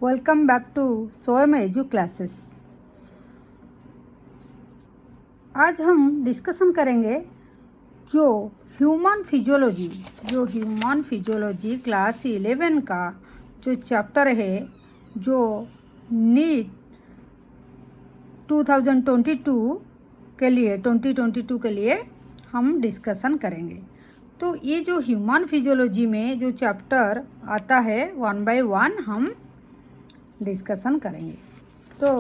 Welcome back to Soem Edu classes. आज हम discussion करेंगे जो ह्यूमन फिजियोलॉजी क्लास 11 का जो चैप्टर है, जो नीट 2022 के लिए हम डिस्कशन करेंगे। तो ये जो ह्यूमन फिजियोलॉजी में जो चैप्टर आता है 1 बाय 1 हम डिस्कशन करेंगे। तो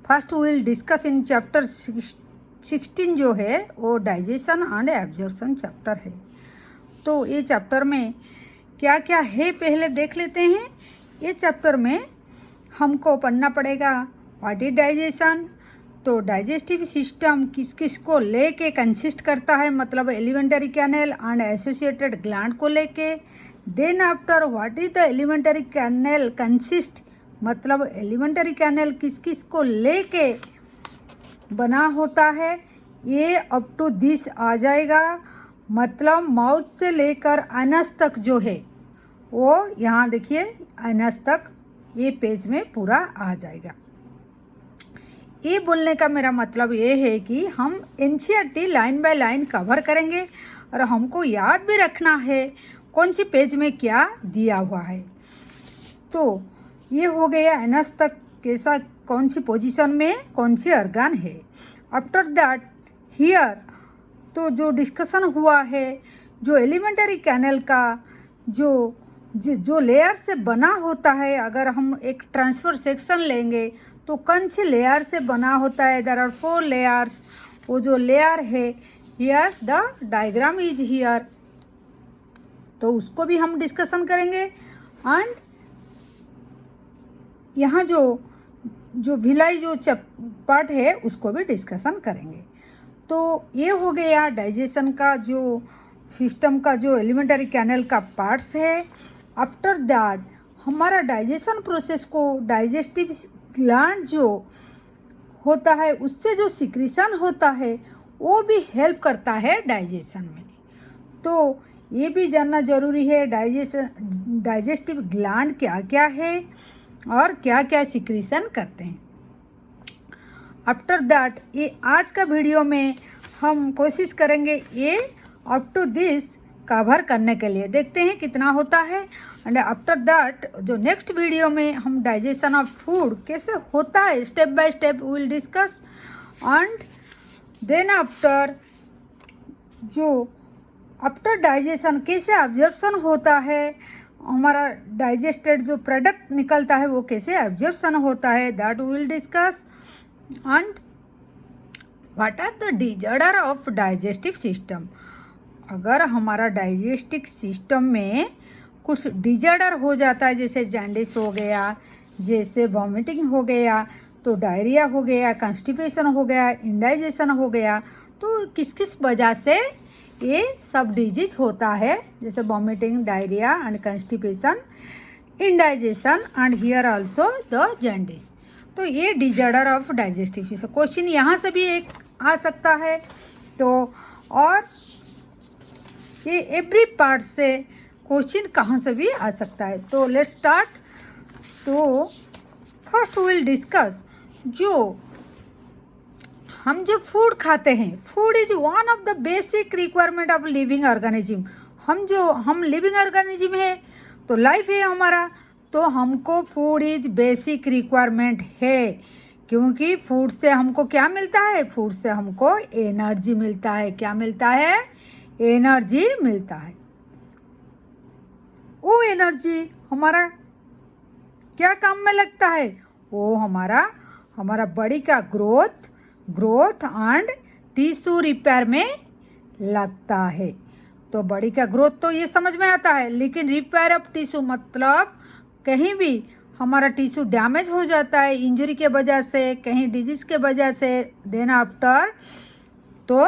first will discuss in chapter 16 जो है वो डाइजेशन एंड एब्जॉर्प्शन चैप्टर है। तो ये चैप्टर में क्या क्या है पहले देख लेते हैं। ये चैप्टर में हमको पढ़ना पड़ेगा व्हाट इज डाइजेशन। तो डाइजेस्टिव सिस्टम किस किस को लेके कंसिस्ट करता है, मतलब alimentary canal and associated gland को लेके। Then after what is the alimentary canal consist, मतलब एलिमेंटरी कैनल किस किस को लेके बना होता है, ये अप टू दिस आ जाएगा। मतलब माउथ से लेकर अनस तक जो है वो यहाँ देखिए अनस तक ये पेज में पूरा आ जाएगा। ये बोलने का मेरा मतलब ये है कि हम NCERT line by line cover करेंगे और हमको याद भी रखना है कौन सी पेज में क्या दिया हुआ है। तो ये हो गया एनस तक कैसा, कौन सी पोजीशन में कौन सी ऑर्गन है। आफ्टर दैट हियर तो जो डिस्कशन हुआ है, जो एलिमेंटरी कैनल का जो लेयर से बना होता है, अगर हम एक ट्रांसफर सेक्शन लेंगे तो कौन सी लेयर से बना होता है। There are 4 layers. वो जो लेयर है here the diagram is here, तो उसको भी हम डिस्कशन करेंगे। एंड यहाँ जो भिलाई जो पार्ट है उसको भी डिस्कशन करेंगे। तो ये हो गया डाइजेशन का जो सिस्टम का जो एलिमेंटरी कैनल का पार्ट्स है। आफ्टर दैट हमारा डाइजेशन प्रोसेस को डाइजेस्टिव ग्लैंड जो होता है उससे जो सिक्रीशन होता है वो भी हेल्प करता है डाइजेशन में। तो ये भी जानना ज़रूरी है डाइजेस्टिव ग्लैंड क्या क्या है और क्या क्या सिक्रीशन करते हैं। आफ्टर दैट ये आज का वीडियो में हम कोशिश करेंगे ये अप टू दिस कवर करने के लिए, देखते हैं कितना होता है। एंड आफ्टर दैट जो नेक्स्ट वीडियो में हम डाइजेशन ऑफ फूड कैसे होता है step by step will discuss. And then after after digestion कैसे एब्जॉर्प्शन होता है, हमारा डाइजेस्टेड जो प्रोडक्ट निकलता है वो कैसे एब्जॉर्प्शन होता है, that will discuss. And what are the disorder of digestive system. अगर हमारा डाइजेस्टिव सिस्टम में कुछ डिसऑर्डर हो जाता है, जैसे जॉन्डिस हो गया, जैसे वॉमिटिंग हो गया, तो डायरिया हो गया, कॉन्स्टिपेशन हो गया, इंडाइजेशन हो गया, तो किस किस वजह से ये सब डिजीज होता है, जैसे vomiting, diarrhoea and constipation, indigestion and here also the jaundice. तो ये disorder of digestive system. Question यहाँ से भी एक आ सकता है। तो और ये एवरी पार्ट से क्वेश्चन कहाँ से भी आ सकता है। तो लेट्स स्टार्ट। तो फर्स्ट विल डिस्कस हम जो फूड खाते हैं, food is one of the basic requirement of living organism. हम लिविंग ऑर्गेनिज्म है तो लाइफ है हमारा, तो हमको फूड इज बेसिक रिक्वायरमेंट है, क्योंकि फूड से हमको क्या मिलता है, फूड से हमको एनर्जी मिलता है। क्या मिलता है, एनर्जी मिलता है। वो एनर्जी हमारा क्या काम में लगता है, वो हमारा बॉडी का ग्रोथ एंड टिश्यू रिपेयर में लगता है। तो बॉडी का ग्रोथ तो ये समझ में आता है, लेकिन रिपेयर ऑफ टिश्यू मतलब कहीं भी हमारा टिश्यू डैमेज हो जाता है इंजरी के वजह से, कहीं डिजीज के वजह से, देन आफ्टर तो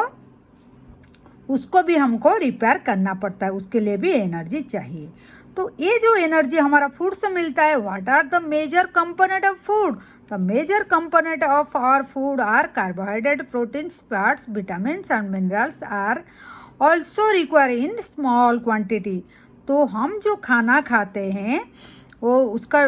उसको भी हमको रिपेयर करना पड़ता है, उसके लिए भी एनर्जी चाहिए। तो ये जो एनर्जी हमारा फूड से मिलता है, what are the major component of food. The major component of our food are carbohydrate, proteins, fats, vitamins and minerals are also require in small quantity. तो हम जो खाना खाते हैं वो उसका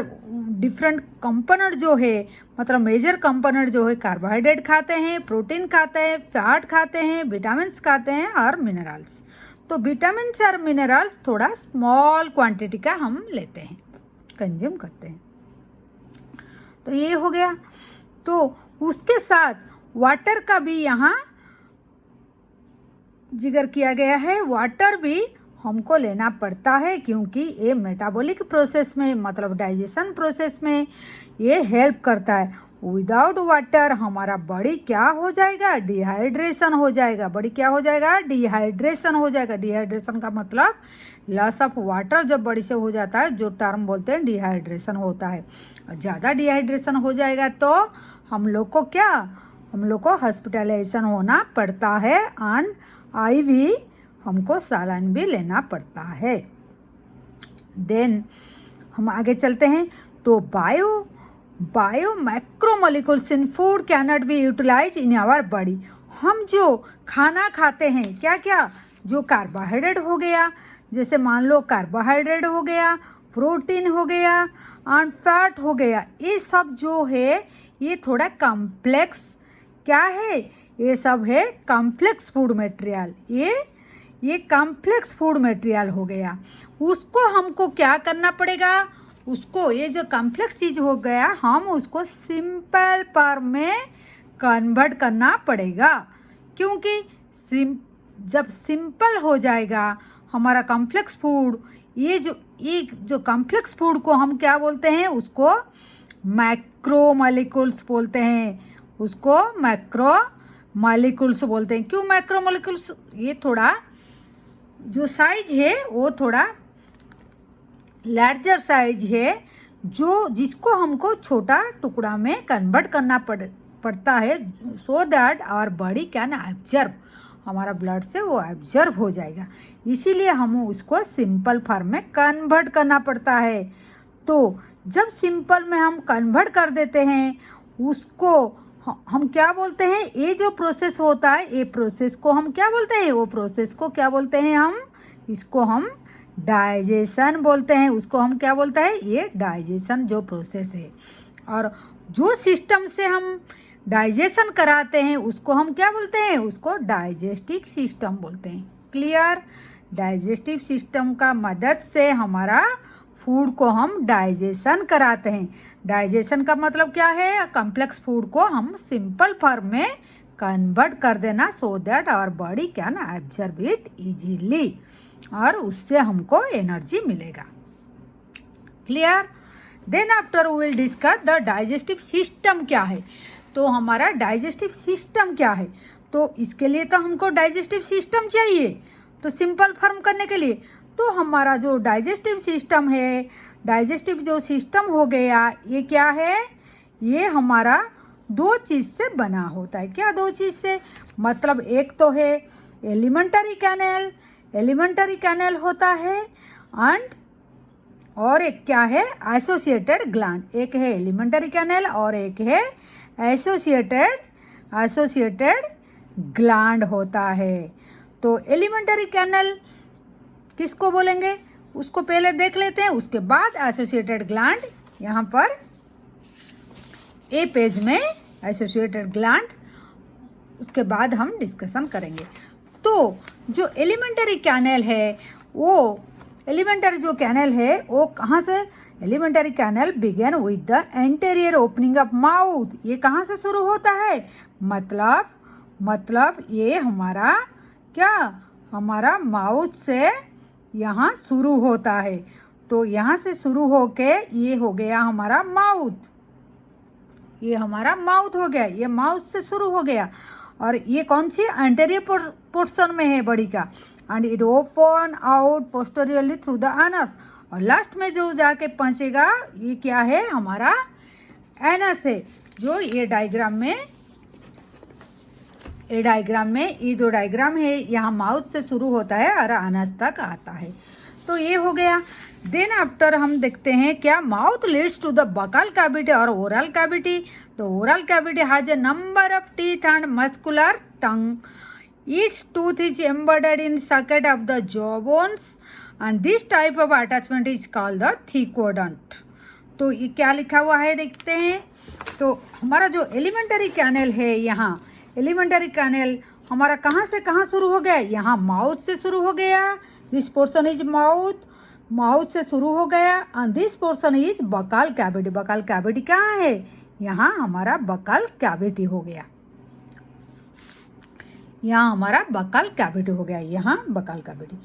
डिफरेंट कंपोनेंट जो है, मतलब मेजर कंपोनेंट जो है, कार्बोहाइड्रेट खाते हैं, प्रोटीन खाते हैं, फैट खाते हैं, विटामिन्स खाते हैं और मिनरल्स। तो विटामिन्स और मिनरल्स थोड़ा स्मॉल क्वांटिटी का हम लेते हैं, कंज्यूम करते हैं। तो ये हो गया। तो उसके साथ वाटर का भी यहाँ जिक्र किया गया है। वाटर भी हमको लेना पड़ता है, क्योंकि ये मेटाबॉलिक प्रोसेस में, मतलब डाइजेशन प्रोसेस में ये हेल्प करता है। विदाउट वाटर हमारा बॉडी क्या हो जाएगा? डिहाइड्रेशन हो जाएगा। बॉडी क्या हो जाएगा? डिहाइड्रेशन हो जाएगा। डिहाइड्रेशन का मतलब लॉस ऑफ वाटर जब बॉडी से हो जाता है, जो टर्म बोलते हैं डिहाइड्रेशन होता है। ज़्यादा डिहाइड्रेशन हो जाएगा तो हम लोग को हॉस्पिटलाइजेशन होना पड़ता है एंड IV हमको सालान भी लेना पड़ता है। देन हम आगे चलते हैं। तो bio macromolecules in food can not be utilise in our body. हम जो खाना खाते हैं, क्या क्या, जो कार्बोहाइड्रेट हो गया, जैसे मान लो कार्बोहाइड्रेट हो गया, प्रोटीन हो गया एंड फैट हो गया, ये सब जो है ये थोड़ा कॉम्प्लेक्स क्या है? ये सब है कॉम्प्लेक्स फूड मटेरियल। ये कॉम्प्लेक्स फूड मटेरियल हो गया। उसको हमको क्या करना पड़ेगा? उसको, ये जो कॉम्प्लेक्स चीज़ हो गया, हम उसको सिंपल फॉर्म में कन्वर्ट करना पड़ेगा। क्योंकि जब सिंपल हो जाएगा हमारा कॉम्प्लेक्स फूड, ये जो कॉम्प्लेक्स फूड को हम क्या बोलते हैं? उसको मैक्रोमोलिक्यूल्स बोलते हैं। उसको मैक्रोमोलिक्यूल्स बोलते हैं। क्यों मैक्रोमोलिक्यूल्स? ये थोड़ा जो साइज है वो थोड़ा लार्जर साइज है, जिसको हमको छोटा टुकड़ा में कन्वर्ट करना पड़ता है, so that our body can absorb, हमारा ब्लड से वो एब्जर्व हो जाएगा। इसीलिए हम उसको सिंपल फॉर्म में कन्वर्ट करना पड़ता है। तो जब सिंपल में हम कन्वर्ट कर देते हैं, उसको हम क्या बोलते हैं? ये जो प्रोसेस होता है, ये प्रोसेस को हम क्या बोलते हैं? वो प्रोसेस को क्या बोलते हैं हम? इसको हम डाइजेशन बोलते हैं। उसको हम क्या बोलते हैं? ये डाइजेशन जो प्रोसेस है। और जो सिस्टम से हम डाइजेशन कराते हैं उसको हम क्या बोलते हैं? उसको डाइजेस्टिव सिस्टम बोलते हैं। क्लियर? डाइजेस्टिव सिस्टम का मदद से हमारा फूड को हम डाइजेशन कराते हैं। डाइजेशन का मतलब क्या है? कॉम्प्लेक्स फूड को हम सिंपल फॉर्म में कन्वर्ट कर देना, so that our body can absorb it easily, और उससे हमको एनर्जी मिलेगा। Clear? Then after we will discuss the digestive system क्या है। तो हमारा डाइजेस्टिव सिस्टम क्या है? तो इसके लिए तो हमको डाइजेस्टिव सिस्टम चाहिए, तो सिंपल फॉर्म करने के लिए तो हमारा जो डाइजेस्टिव सिस्टम है, डाइजेस्टिव जो सिस्टम हो गया, ये क्या है? ये हमारा 2 चीज़ से बना होता है। क्या 2 चीज़ से? मतलब एक तो है एलिमेंटरी कैनल होता है, एंड और एक क्या है? Associated gland. एक है एलिमेंटरी कैनल और एक है एसोसिएटेड ग्लैंड होता है। तो एलिमेंटरी कैनल किसको बोलेंगे उसको पहले देख लेते हैं, उसके बाद एसोसिएटेड ग्लैंड। यहाँ पर ए पेज में एसोसिएटेड ग्लैंड, उसके बाद हम डिस्कशन करेंगे। तो जो एलिमेंटरी कैनल है, वो एलिमेंटरी जो कैनल है वो कहाँ से? Alimentary canal begin with the anterior opening of mouth. ये कहाँ से शुरू होता है? मतलब ये हमारा क्या? हमारा माउथ से यहाँ शुरू होता है। तो यहाँ से शुरू होके ये हो गया हमारा माउथ। ये हमारा माउथ हो गया, ये माउथ से शुरू हो गया। और ये कौन सी? एंटीरियर पोर्शन में है बॉडी का। And it open out posteriorly through the anus. और लास्ट में जो जाके पहुँचेगा ये क्या है? हमारा एनस है। जो ये डायग्राम में ये जो डायग्राम है, यहाँ माउथ से शुरू होता है और एनस तक आता है। तो ये हो गया। देन आफ्टर हम देखते हैं क्या? Mouth leads to the buccal cavity और ओरल कैविटी। तो oral cavity has a number of teeth and muscular tongue. Each tooth is embedded in socket of the jaw bones and this type of attachment is called the thecodont. तो ये क्या लिखा हुआ है देखते हैं। तो हमारा जो एलिमेंटरी कैनल है, यहाँ एलिमेंटरी कैनल हमारा कहाँ से कहाँ शुरू हो गया, यहाँ माउथ से शुरू हो गया। This portion is mouth, mouth से शुरू हो गया and this portion is buccal cavity. Buccal cavity कहाँ है, यहाँ हमारा बकाल कैविटी हो गया, यहाँ हमारा बकाल कैविटी हो गया, यहाँ बकाल कैविटी।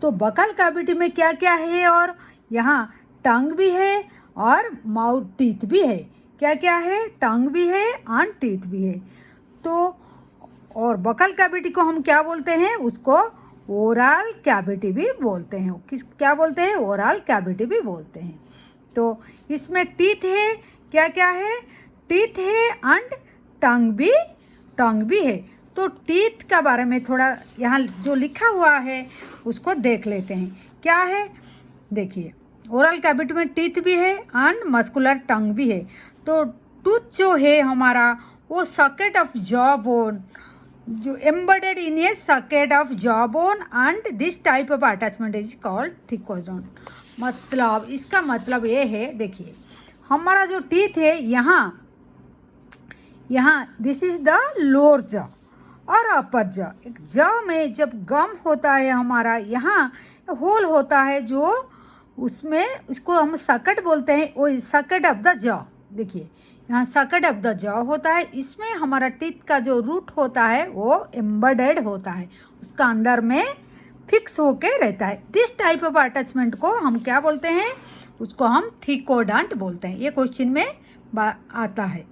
तो बकाल कैविटी में क्या क्या है, और यहाँ टंग भी है और माउथ टीथ भी है। क्या क्या है, टंग भी है एंड टीथ भी है। तो और बकाल कैविटी को हम क्या बोलते हैं, उसको ओरल कैविटी भी बोलते हैं। किस क्या बोलते हैं, ओरल कैविटी भी बोलते हैं। तो इसमें टीथ है, क्या क्या है, टीथ है एंड टंग भी है। तो टीथ का बारे में थोड़ा यहाँ जो लिखा हुआ है उसको देख लेते हैं। क्या है, देखिए ओरल कैविटी में टीथ भी है एंड मस्कुलर टंग भी है। तो टूथ जो है हमारा वो सॉकेट ऑफ जॉ बोन, जो embedded in a socket of jaw bone and this type of attachment is called thecodont. मतलब इसका मतलब ये है, देखिए हमारा जो टीथ है यहाँ this is the lower jaw और अपर जॉ। एक जॉ में जब गम होता है हमारा, यहाँ होल होता है जो उसमें, उसको हम सॉकेट बोलते हैं, वो सॉकेट ऑफ द जॉ। देखिए यहाँ सॉकेट ऑफ द जॉ होता है, इसमें हमारा टीथ का जो रूट होता है वो एम्बेडेड होता है, उसका अंदर में फिक्स होके रहता है। दिस टाइप ऑफ अटैचमेंट को हम क्या बोलते हैं, उसको हम थिकोडंट बोलते हैं। ये क्वेश्चन में आता है,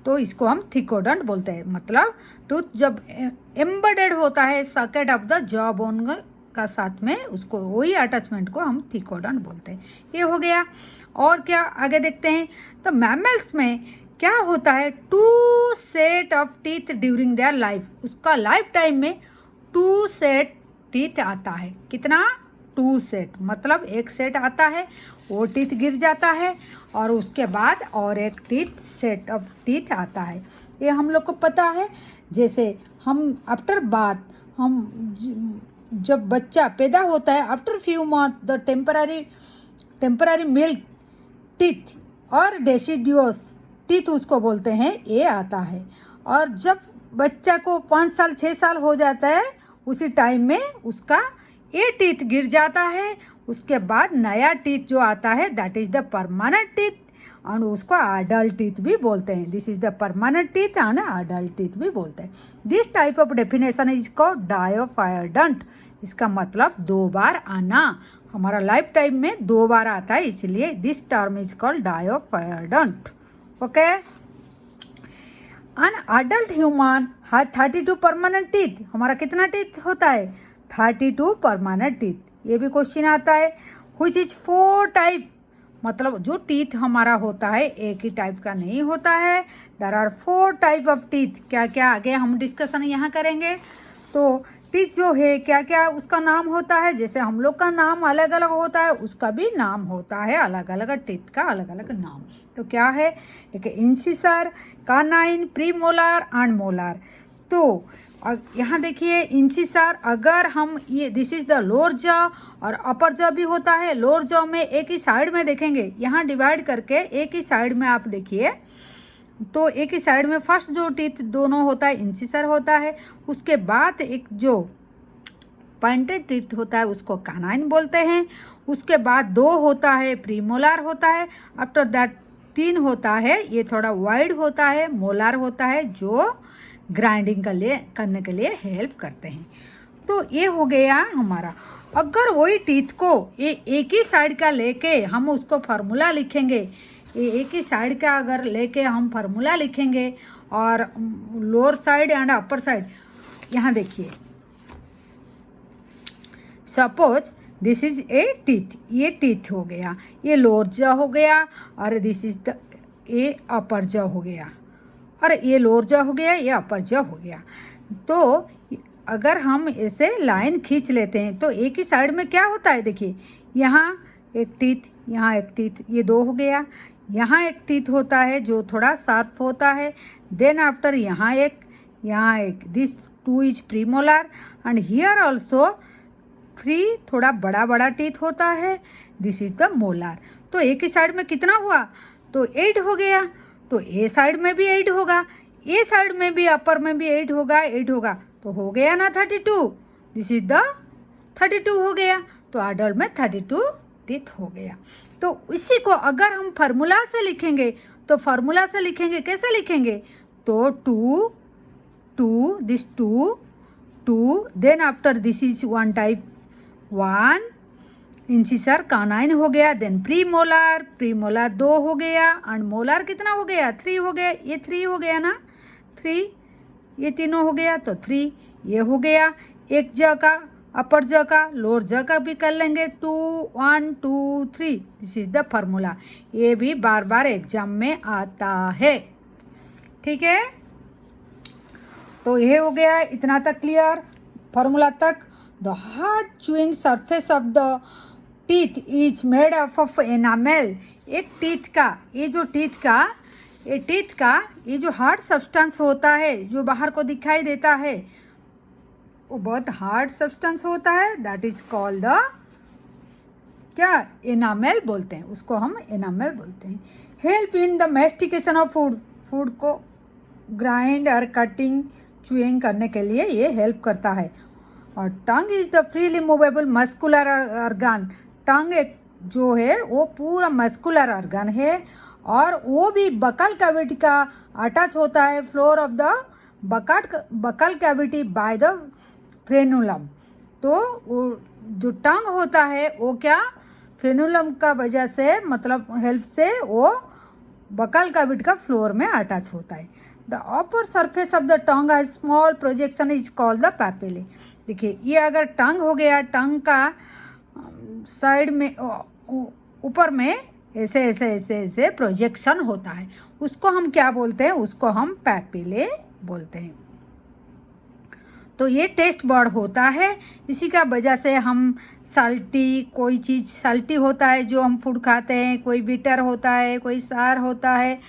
तो इसको हम थिकोडंट बोलते हैं। मतलब टूथ जब एम्बेडेड होता है socket of the jaw bone का साथ में, उसको वही अटैचमेंट को हम थिकोडंट बोलते हैं। ये हो गया। और क्या आगे देखते हैं। तो मैमल्स में क्या होता है, 2 set of teeth during their life. उसका लाइफ टाइम में 2 सेट टीथ आता है। कितना, 2 सेट, मतलब एक सेट आता है, वो टीथ गिर जाता है और उसके बाद और एक सेट ऑफ टीथ आता है। ये हम लोग को पता है। जैसे हम आफ्टर बाथ, हम जब बच्चा पैदा होता है, after few month the temporary milk teeth और डेसिडियस टीथ उसको बोलते हैं, ये आता है। और जब बच्चा को 5 साल 6 साल हो जाता है, उसी टाइम में उसका ये टीथ गिर जाता है। उसके बाद नया टीथ जो आता है that is the permanent teeth, और उसको अडल्ट टीथ भी बोलते हैं। This is the permanent teeth and adult teeth भी बोलते हैं। This type of definition is called diphyodont. इसका मतलब 2 बार आना, हमारा लाइफ टाइम में 2 बार आता है, इसलिए this term is called diphyodont. Okay. An adult human has 32 permanent teeth. हमारा कितना टीथ होता है, 32 परमानेंट टीथ। ये भी क्वेश्चन आता है। व्हिच इज 4 टाइप, मतलब जो टीथ हमारा होता है एक ही टाइप का नहीं होता है। There are 4 type of teeth. क्या क्या आगे हम डिस्कशन यहाँ करेंगे। तो टीथ जो है क्या क्या उसका नाम होता है, जैसे हम लोग का नाम अलग अलग होता है, उसका भी नाम होता है अलग अलग, टीथ का अलग अलग नाम। तो क्या है, एक इंसिसर, कानाइन, प्रीमोलार एंड मोलार। तो यहाँ देखिए इंसिसर, अगर हम ये this is the lower jaw और अपर जॉ भी होता है। लोअर जॉ में एक ही साइड में देखेंगे, यहाँ डिवाइड करके एक ही साइड में आप देखिए, तो एक ही साइड में फर्स्ट जो टीथ दोनों होता है इंसिसर होता है। उसके बाद एक जो पॉइंटेड टीथ होता है उसको कानाइन बोलते हैं। उसके बाद 2 होता है प्रीमोलार होता है। आफ्टर दैट 3 होता है, ये थोड़ा वाइड होता है, मोलार होता है, जो ग्राइंडिंग करने के लिए हेल्प करते हैं। तो ये हो गया हमारा। अगर वही टीथ को ये एक ही साइड का लेके हम उसको फार्मूला लिखेंगे, ये एक ही साइड का अगर लेके हम फार्मूला लिखेंगे और lower side and upper side, यहाँ देखिए suppose this is a teeth, ये टीथ हो गया, ये लोअर जॉ हो गया, और दिस इज द ये अपर जॉ हो गया, और ये लोअर जॉ हो गया, ये अपर जॉ हो गया। तो अगर हम ऐसे लाइन खींच लेते हैं तो एक ही साइड में क्या होता है, देखिए यहाँ एक टीथ, यहाँ एक टीथ, ये 2 हो गया। यहाँ एक टीथ होता है जो थोड़ा शार्प होता है। देन आफ्टर यहाँ एक, this 2 is premolar and here also 3 थोड़ा बड़ा बड़ा टीथ होता है, दिस इज द मोलार। तो एक ही साइड में कितना हुआ, तो 8 हो गया। तो ए साइड में भी 8 होगा, ए साइड में भी अपर में भी 8 होगा, 8 होगा, तो हो गया ना 32। दिस इज द 32 हो गया। तो अडल्ट में 32 टीथ हो गया। तो इसी को अगर हम फार्मूला से लिखेंगे, तो फार्मूला से लिखेंगे, कैसे लिखेंगे, तो 2 this 2 then after this is 1 type 1 incisor canine हो गया, देन प्री मोलार 2 हो गया, एंड मोलार कितना हो गया, 3 हो गया। ये 3 हो गया ना, 3, ये तीनों हो गया, तो 3 ये हो गया। एक ज का, अपर ज का, लोअर ज का भी कर लेंगे, 2 1 2 3, दिस इज द फार्मूला। ये भी बार बार एग्जाम में आता है, ठीक है। तो ये हो गया, इतना तक क्लियर, फार्मूला तक। The hard chewing surface of the teeth is made up of enamel. एक टीथ का, ये जो टीथ का ये जो हार्ड सब्सटेंस होता है, जो बाहर को दिखाई देता है, वो बहुत हार्ड सब्सटेंस होता है, दैट इज कॉल्ड द क्या, एनामेल बोलते हैं, उसको हम एनामेल बोलते हैं। Help in the mastication of food को ग्राइंड और कटिंग च्यूइंग करने के लिए ये हेल्प करता है। और tongue is the freely movable muscular organ. Tongue एक जो है वो पूरा मस्कुलर ऑर्गन है, और वो भी बकल कैविटी का अटैच होता है, floor of the buccal cavity by the frenulum. तो वो जो टंग होता है वो क्या, फ्रेनुलम का वजह से, मतलब हेल्प से, वो बकल कैविटी का फ्लोर में अटैच होता है। The upper surface of the tongue has small projection is called the papillae. देखिए, ये अगर टंग हो गया, टंग का साइड में ऊपर में ऐसे ऐसे ऐसे ऐसे प्रोजेक्शन होता है, उसको हम क्या बोलते हैं, उसको हम पैपिले बोलते हैं। तो ये टेस्ट बर्ड होता है, इसी का वजह से हम साल्टी, कोई चीज़ साल्टी होता है जो हम फूड खाते हैं, कोई बिटर होता है, कोई सार होता है,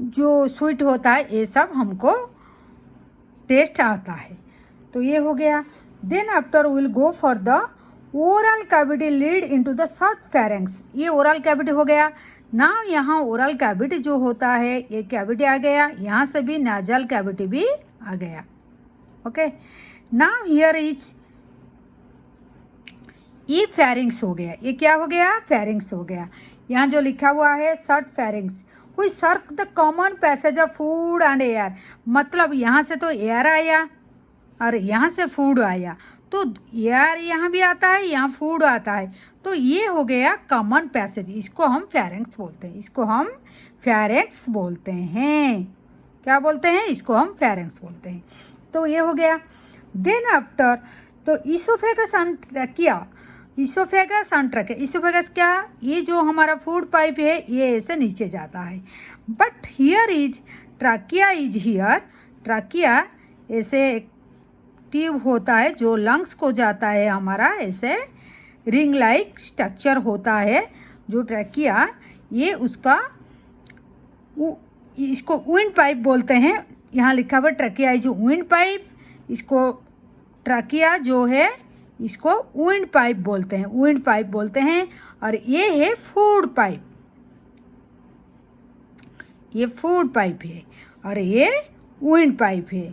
जो स्वीट होता है, ये सब हमको टेस्ट आता है। तो ये हो गया। Then after will go for the oral cavity lead into the short pharynx. ये ओरल कैविटी हो गया ना। यहाँ ओरल कैविटी जो होता है, ये कैविटी आ गया, यहाँ से भी नाजल कैविटी भी आ गया। ओके, नाउ हियर इज, ये फेरिंग्स हो गया। ये क्या हो गया, फेरिंग्स हो गया। यहाँ जो लिखा हुआ है शॉर्ट फेरिंग्स, हुई सर्क the common passage of food and air. मतलब यहाँ से तो एयर आया और यहाँ से फूड आया, तो एयर यहाँ भी आता है, यहाँ फूड आता है, तो ये हो गया कॉमन पैसेज। इसको हम फेरिंग्स बोलते हैं, इसको हम फेरिंग्स बोलते हैं। क्या बोलते हैं, इसको हम फेरिंग्स बोलते हैं। तो ये हो गया। देन आफ्टर, तो oesophagus and trachea, oesophagus and trachea, oesophagus क्या, ये जो हमारा फूड पाइप है, ये ऐसे नीचे जाता है, but here is trachea is here. Trachea ऐसे एक ट्यूब होता है जो लंग्स को जाता है हमारा, ऐसे रिंग लाइक स्ट्रक्चर होता है जो ट्रैकिया, ये उसका, इसको विंड पाइप बोलते हैं। यहाँ लिखा हुआ ट्रैकिया इज विंड पाइप, इसको ट्रैकिया जो है इसको विंड पाइप बोलते हैं, विंड पाइप बोलते हैं। और ये है फूड पाइप, ये फूड पाइप है और ये विंड पाइप है।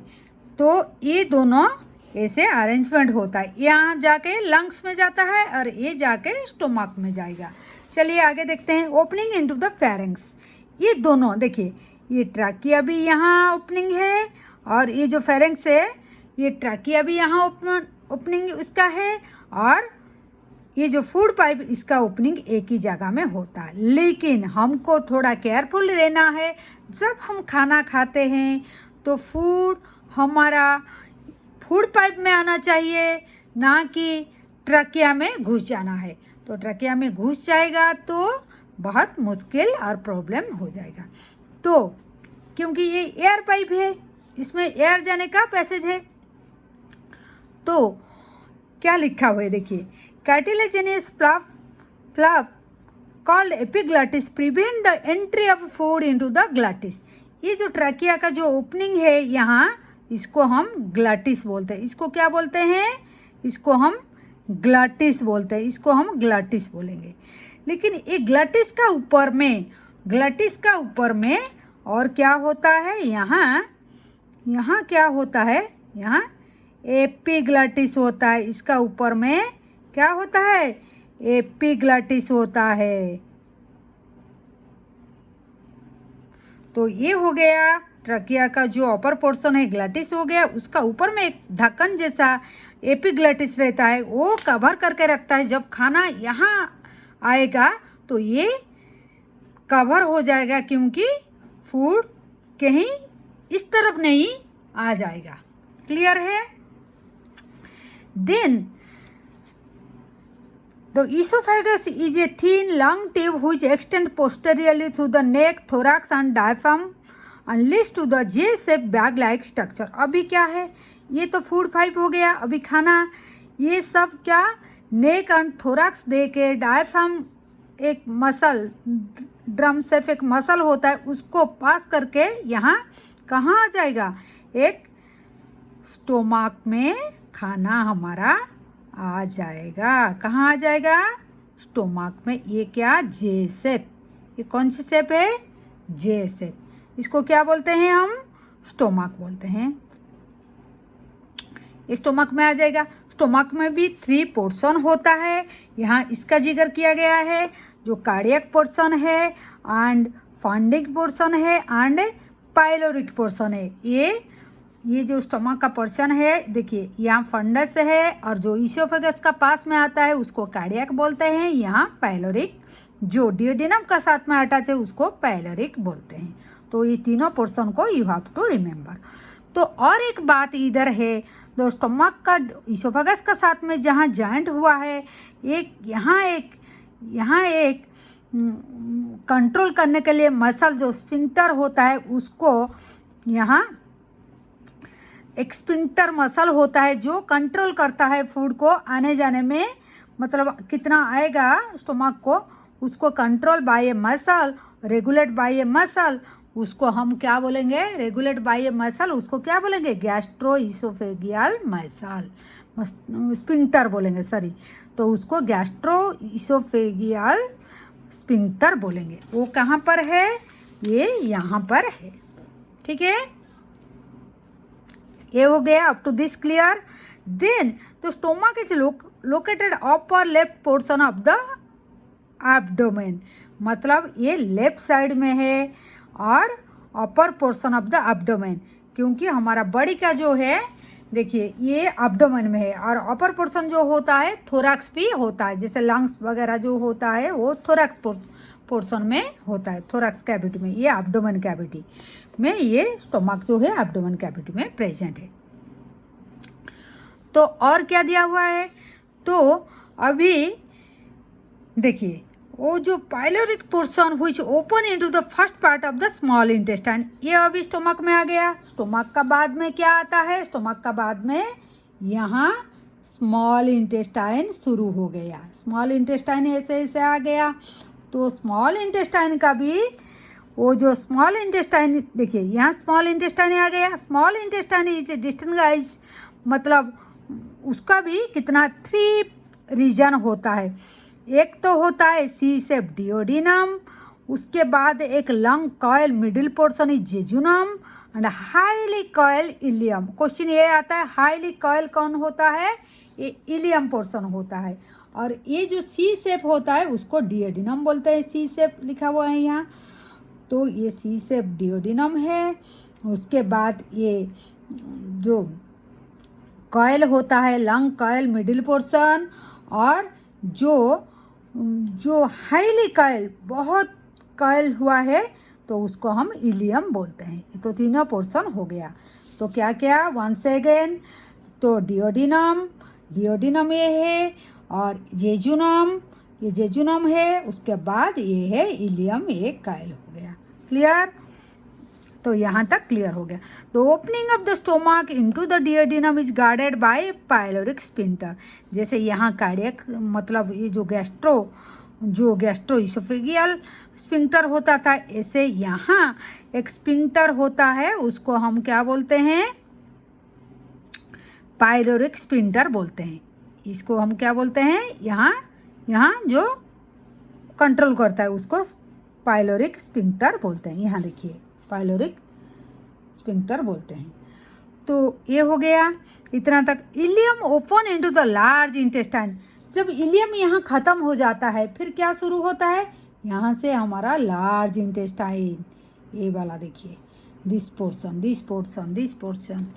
तो ये दोनों ऐसे अरेंजमेंट होता है, यहाँ जाके लंग्स में जाता है और ये जाके स्टोमक में जाएगा। चलिए आगे देखते हैं। ओपनिंग इनटू द फेरिंग्स, ये दोनों देखिए, ये ट्रैकिया भी यहाँ ओपनिंग है, और ये जो फेरिंग्स है, ये ट्रैकिया भी यहाँ ओपनिंग इसका है, और ये जो फूड पाइप, इसका ओपनिंग एक ही जगह में होता है। लेकिन हमको थोड़ा केयरफुल रहना है, जब हम खाना खाते हैं तो फूड हमारा फूड पाइप में आना चाहिए, ना कि ट्रकिया में घुस जाना है। तो ट्रकिया में घुस जाएगा तो बहुत मुश्किल और प्रॉब्लम हो जाएगा। तो क्योंकि ये एयर पाइप है, इसमें एयर जाने का पैसेज है। तो क्या लिखा हुआ है देखिए, cartilaginous flop called epiglottis prevent the entry of food into the glottis. ये जो ट्रैकिया का जो ओपनिंग है यहाँ, इसको हम ग्लॉटिस बोलते हैं। इसको क्या बोलते हैं, इसको हम ग्लटिस बोलते हैं, इसको हम ग्लटिस बोलेंगे। लेकिन ये ग्लटिस का ऊपर में और क्या होता है, यहाँ क्या होता है, यहाँ एपिग्लटिस होता है। इसका ऊपर में क्या होता है, एपिग्लटिस होता है। तो ये हो गया ट्रकिया का जो अपर पोर्शन है, ग्लटिस हो गया। उसका ऊपर में एक ढक्कन जैसा एपिग्लटिस रहता है, वो कवर करके रखता है। जब खाना यहाँ आएगा तो ये कवर हो जाएगा, क्योंकि फूड कहीं इस तरफ नहीं आ जाएगा। क्लियर है? Then the esophagus is a thin long tube which extends posteriorly through the neck, thorax and diaphragm and leads to the J-shaped bag-like structure। अभी क्या है, ये तो फूड पाइप हो गया। अभी खाना ये सब क्या, नेक एंड थोरैक्स दे के डायफ्राम एक मसल, ड्रम शेप एक मसल होता है, उसको पास करके यहाँ कहाँ आ जाएगा, एक स्टोमक में खाना हमारा आ जाएगा। कहाँ आ जाएगा, स्टोमक में। ये क्या, जे शेप। ये कौन सी शेप है, जे शेप। इसको क्या बोलते हैं हम, स्टोमक बोलते हैं। स्टोमक में आ जाएगा। स्टोमक में भी 3 पोर्शन होता है। यहाँ इसका जिक्र किया गया है, जो कार्डियक पोर्शन है एंड फंडिंग पोर्शन है एंड पाइलोरिक पोर्शन है। ये जो स्टोमक का पोर्शन है, देखिए यहाँ फंडस है, और जो इसोफेगस का पास में आता है उसको कार्डियक बोलते हैं। यहाँ पाइलोरिक, जो डियोडिनम का साथ में अटैच है उसको पाइलोरिक बोलते हैं। तो ये तीनों पोर्शन को यू हैव टू रिमेंबर। तो और एक बात इधर है, जो स्टोमक का इसोफेगस का साथ में जहाँ जॉइंट हुआ है, यहाँ एक कंट्रोल करने के लिए मसल जो स्फिंक्टर होता है, उसको यहाँ एक स्फिंक्टर मसल होता है जो कंट्रोल करता है फूड को आने जाने में, मतलब कितना आएगा स्टोमक को, उसको control by a muscle, regulate by a muscle. उसको हम क्या बोलेंगे, रेगुलेट बाय ए मसल, उसको क्या बोलेंगे, गैस्ट्रो इसोफेगियल मसल, स्फिंक्टर बोलेंगे, सॉरी। तो उसको गैस्ट्रो इसोफेगियल स्फिंक्टर बोलेंगे। वो कहाँ पर है, ये यहाँ पर है। ठीक है, ये हो गया। Up to this clear? Then तो stomach is located upper left portion of the abdomen, मतलब ये लेफ्ट साइड में है और upper portion of the abdomen, क्योंकि हमारा बॉडी का जो है, देखिए ये एब्डोमेन में है, और अपर पोर्शन जो होता है थोरैक्स भी होता है, जैसे लंग्स वगैरह जो होता है वो थोरैक्स पोर्शन में होता है, थोरैक्स कैविटी में। ये एब्डोमेन कैविटी में, ये स्टोमक जो है एब्डोमेन कैविटी में प्रेजेंट है। तो और क्या दिया हुआ है, तो अभी देखिए वो जो pyloric portion which open into the first part of the small intestine, ये अभी स्टोमक में आ गया। स्टोमक का बाद में क्या आता है, स्टोमक का बाद में यहाँ स्मॉल इंटेस्टाइन शुरू हो गया। स्मॉल इंटेस्टाइन ऐसे ऐसे आ गया। तो स्मॉल इंटेस्टाइन का भी, वो जो स्मॉल इंटेस्टाइन, देखिए यहाँ स्मॉल इंटेस्टाइन आ गया। Small intestine is distant guys, मतलब उसका भी कितना 3 रीजन होता है। एक तो होता है सी शेप डियोडिनम, उसके बाद एक long coil middle portion is jejunum and highly coil ileum. Question ये आता है हाईली कॉयल कौन होता है, ये इलियम पोर्शन होता है। और ये जो सी शेप होता है उसको डियोडिनम बोलते हैं। सी शेप लिखा हुआ है यहाँ, तो ये सी शेप डियोडिनम है। उसके बाद ये जो कॉयल होता है लंग कॉयल मिडिल पोर्शन, और जो हाईली कॉयल, बहुत कॉयल हुआ है, तो उसको हम इलियम बोलते हैं। ये तो तीनों पोर्शन हो गया। तो क्या क्या, वंस अगेन, तो डियोडिनम ये है, और जेजुनम, ये जेजुनम है। उसके बाद ये है इलियम, ये कॉयल हो गया। क्लियर? तो यहाँ तक क्लियर हो गया। तो opening of the stomach into the duodenum is guarded by pyloric sphincter. जैसे यहाँ कार्डियक, मतलब ये जो गैस्ट्रो इसोफेगियल स्फिंक्टर होता था, ऐसे यहाँ एक स्फिंक्टर होता है, उसको हम क्या बोलते हैं, पाइलोरिक स्फिंक्टर बोलते हैं। इसको हम क्या बोलते हैं, यहाँ यहाँ जो कंट्रोल करता है उसको पाइलोरिक स्फिंक्टर बोलते हैं। यहाँ देखिए पाइलोरिक स्फिंक्टर बोलते हैं। तो ये हो गया इतना तक। Ileum open into the large intestine. जब इलियम यहाँ ख़त्म हो जाता है फिर क्या शुरू होता है, यहाँ से हमारा लार्ज इंटेस्टाइन, ये वाला देखिए, this portion this portion this portion,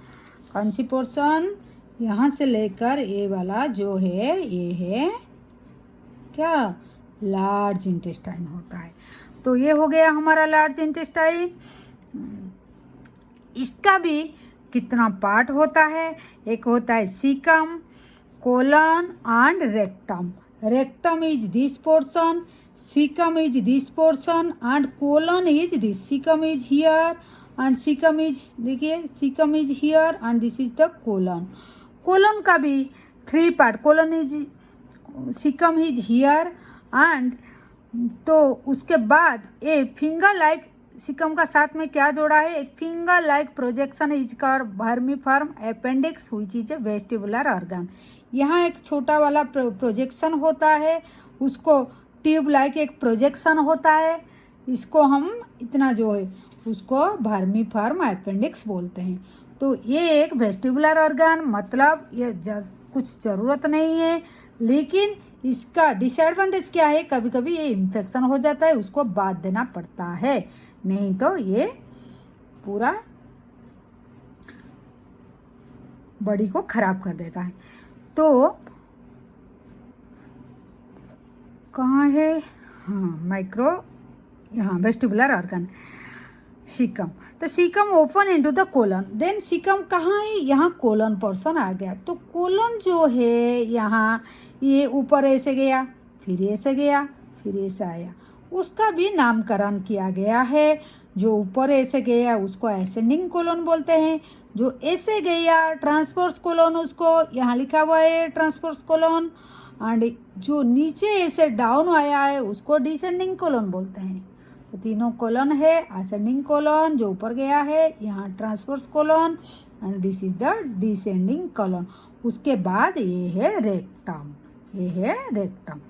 कौन सी पोर्शन, यहाँ से लेकर ये वाला जो है ये है क्या, लार्ज इंटेस्टाइन होता है। तो ये हो गया हमारा लार्ज इंटेस्टाइन। इसका भी कितना पार्ट होता है, एक होता है caecum, colon and rectum. Rectum is this portion, caecum is this portion and colon is this. Caecum is here and caecum is, देखिए caecum is here and this is the colon. Colon का भी 3 part, colon is, caecum is here and, तो उसके बाद ये finger like, caecum का साथ में क्या जोड़ा है, एक फिंगर लाइक प्रोजेक्शन इज कर vermiform appendix which is a vestibular organ. यहाँ एक छोटा वाला प्रोजेक्शन होता है, उसको ट्यूब लाइक एक प्रोजेक्शन होता है, इसको हम इतना जो है उसको वर्मीफॉर्म अपेंडिक्स बोलते हैं। तो ये एक वेस्टिबुलर ऑर्गन, मतलब ये कुछ ज़रूरत नहीं है, लेकिन इसका डिसएडवांटेज क्या है, कभी कभी ये इन्फेक्शन हो जाता है, उसको बांध देना पड़ता है, नहीं तो ये पूरा बॉडी को खराब कर देता है। तो कहाँ है, हाँ माइक्रो, यहाँ वेस्टिबुलर ऑर्गन सीकम। तो caecum open into the colon, then caecum कहाँ है, यहाँ कोलन पोर्शन आ गया। तो कोलन जो है यहाँ ये ऊपर ऐसे गया, फिर ऐसे गया, फिर ऐसे आया, उसका भी नामकरण किया गया है। जो ऊपर ऐसे गया उसको एसेंडिंग कोलन बोलते हैं, जो ऐसे गया ट्रांसवर्स कोलन, उसको यहाँ लिखा हुआ है ट्रांसवर्स कोलन, एंड जो नीचे ऐसे डाउन आया है उसको डिसेंडिंग कोलन बोलते हैं। तो तीनों कोलन है, असेंडिंग कोलन जो ऊपर गया है, यहाँ transverse colon and this is the descending colon. उसके बाद ये है रेक्टम, ये है रेक्टम।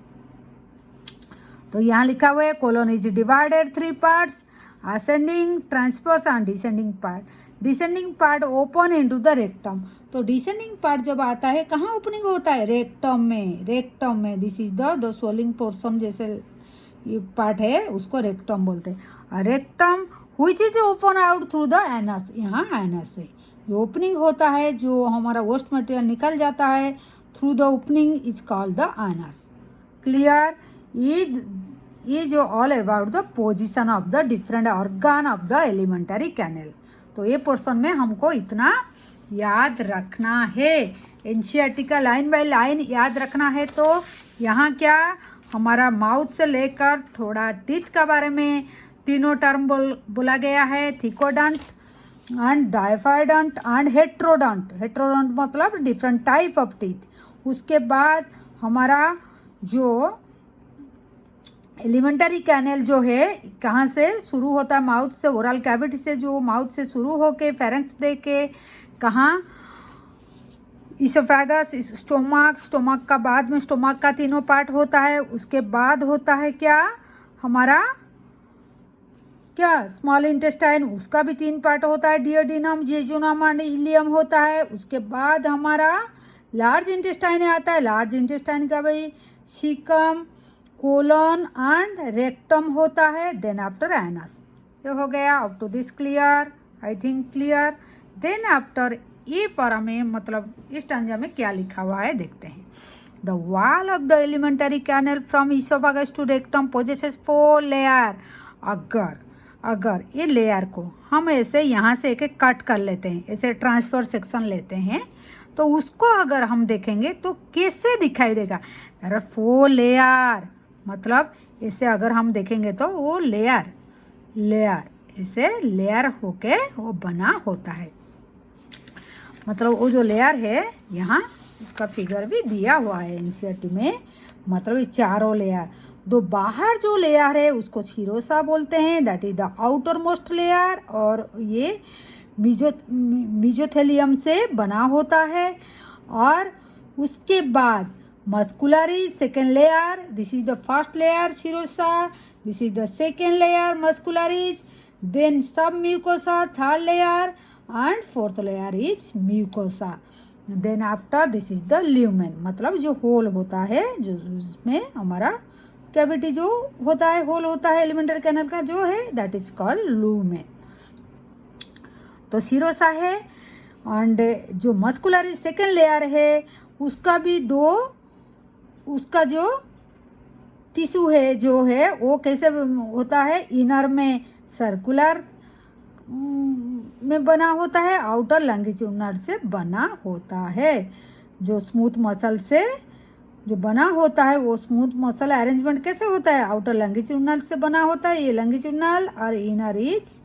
तो यहाँ लिखा हुआ है colon is divided 3 parts, ascending, transverse and descending part. Descending part open into the rectum. तो डिसेंडिंग पार्ट जब आता है कहाँ ओपनिंग होता है, रेक्टम में, रेक्टम में। This is the swelling portion जैसे ये पार्ट है उसको रेक्टम बोलते हैं। Rectum which is open out through the anus, यहाँ एनस से जो ओपनिंग होता है, जो हमारा वेस्ट मटेरियल निकल जाता है through the opening is called the anus. Clear. ये जो all about the position of the different organ of the alimentary canal. तो ये पोर्शन में हमको इतना याद रखना है, एनसीईआरटी का लाइन बाय लाइन याद रखना है। तो यहाँ क्या हमारा माउथ से लेकर थोड़ा टीथ का बारे में तीनों टर्म बोला गया है, थिकोडंट एंड डायफाइडंट एंड हेट्रोडंट। हेट्रोडंट मतलब डिफरेंट टाइप ऑफ टीथ। उसके बाद हमारा जो एलिमेंटरी कैनल जो है कहाँ से शुरू होता है, माउथ से, ओरल कैविटी से, जो माउथ से शुरू होके फेरेंक्स दे के कहाँ, इसोफेगस, स्टोमक, स्टोमक का बाद में स्टोमक का तीनों पार्ट होता है। उसके बाद होता है क्या हमारा, क्या स्मॉल इंटेस्टाइन, उसका भी 3 पार्ट होता है, डियोडिनम, जेजुनम एंड इलियम होता है। उसके बाद हमारा लार्ज इंटेस्टाइन आता है। लार्ज इंटेस्टाइन का भाई सीकम, कोलन एंड रेक्टम होता है, देन आफ्टर एनस। ये हो गया। Up to this clear, I think clear. Then after ये पारा में मतलब इस स्टैंजा में क्या लिखा हुआ है देखते हैं। The wall of the alimentary canal from oesophagus to rectum possesses 4 layer. अगर ये लेयर को हम ऐसे यहाँ से एक एक कट कर लेते हैं, ऐसे ट्रांसफर सेक्शन लेते हैं, तो उसको अगर हम देखेंगे तो कैसे दिखाई देगा, देयर आर 4 लेयर। मतलब ऐसे अगर हम देखेंगे तो वो लेयर ऐसे लेयर होके वो बना होता है। मतलब वो जो लेयर है यहाँ इसका फिगर भी दिया हुआ है एनसीईआरटी में। मतलब ये चारों लेयर, दो बाहर जो लेयर है उसको सीरोसा बोलते हैं, that is the outer most layer, और ये मेसोथेलियम से बना होता है। और उसके बाद muscularis second layer, this is the first layer serosa, this is the second layer muscularis, then sub mucosa third layer and fourth layer is mucosa, then after this is the lumen, मतलब जो whole होता है, जो उसमें हमारा cavity जो होता है, होल होता है एलिमेंटरी कैनल का जो है, दैट इज कॉल्ड लूमेन। तो सिरोसा है एंड जो मस्कुलरी सेकेंड लेयर है उसका भी दो, उसका जो टिश्यू है जो है वो कैसे होता है, इनर में सर्कुलर में बना होता है, आउटर लॉन्गिट्यूडनल से बना होता है। जो स्मूथ मसल से जो बना होता है वो स्मूथ मसल अरेंजमेंट कैसे होता है, आउटर लॉन्गिट्यूडनल से बना होता है, ये लॉन्गिट्यूडनल और इनर इज